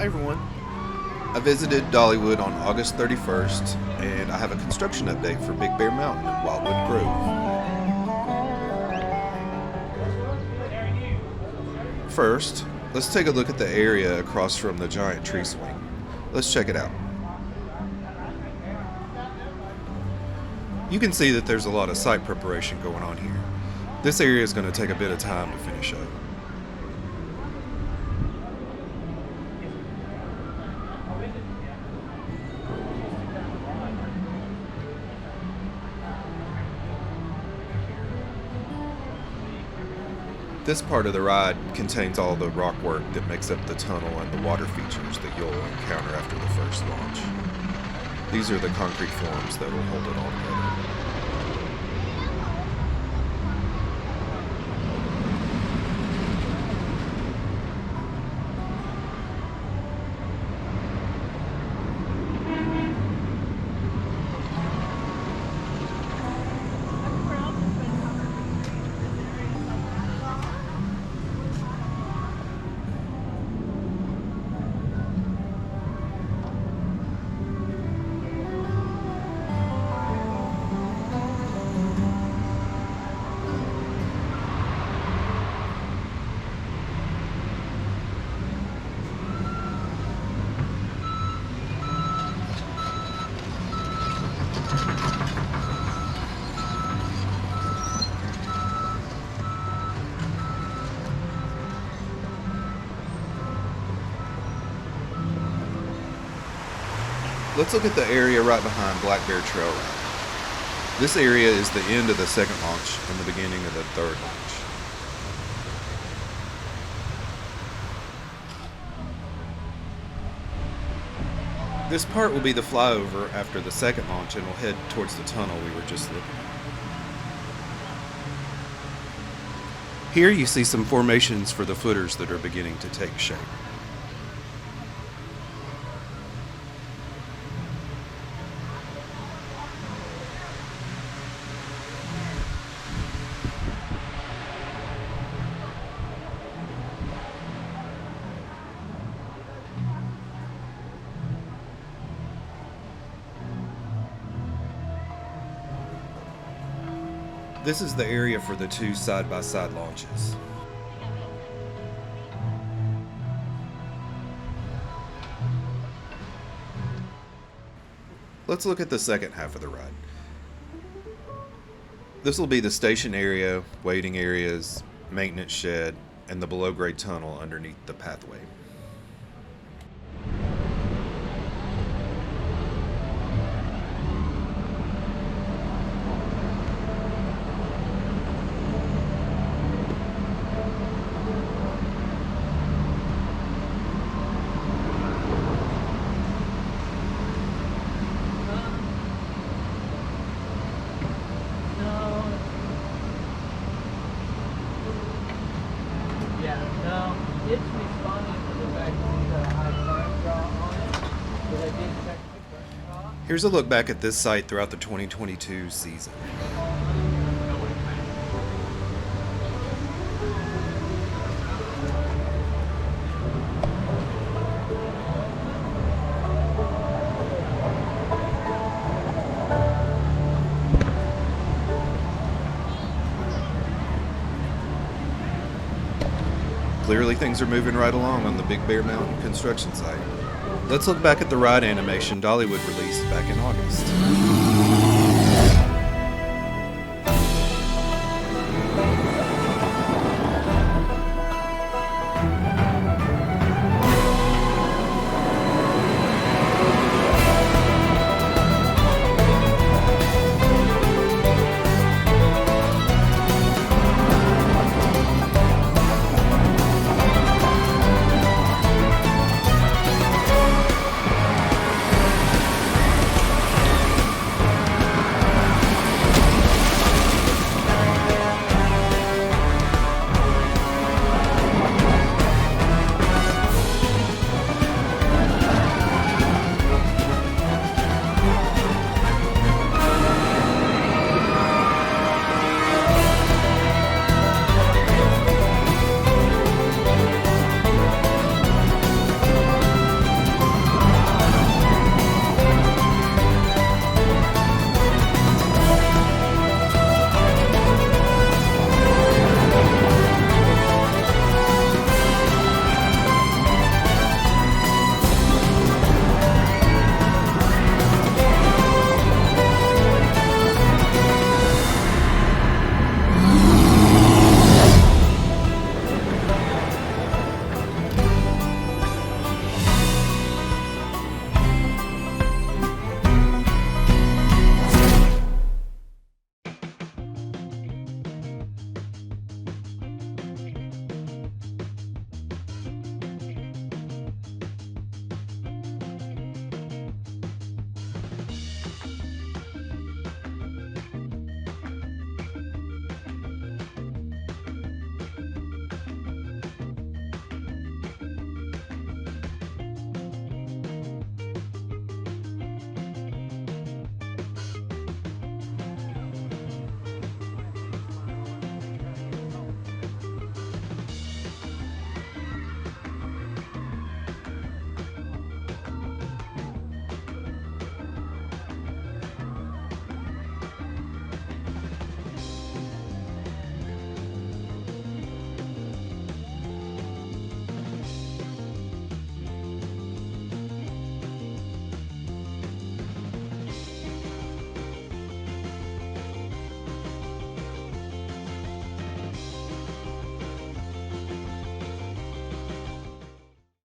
Hi everyone. I visited Dollywood on August 31st, and I have a construction update for Big Bear Mountain in Wildwood Grove. First, let's take a look at the area across from the giant tree swing. Let's check it out. You can see that there's a lot of site preparation going on here. This area is going to take a bit of time to finish up. This part of the ride contains all the rock work that makes up the tunnel and the water features that you'll encounter after the first launch. These are the concrete forms that will hold it all together. Let's look at the area right behind Black Bear Trail Ride. This area is the end of the second launch and the beginning of the third launch. This part will be the flyover after the second launch and will head towards the tunnel we were just looking at. Here you see some formations for the footers that are beginning to take shape. This is the area for the two side-by-side launches. Let's look at the second half of the ride. This will be the station area, waiting areas, maintenance shed, and the below-grade tunnel underneath the pathway. It's responding to the fact that we got a high current draw on it, but I did check the pressure off. Here's a look back at this site throughout the 2022 season. Clearly things are moving right along on the Big Bear Mountain construction site. Let's look back at the ride animation Dollywood released back in August.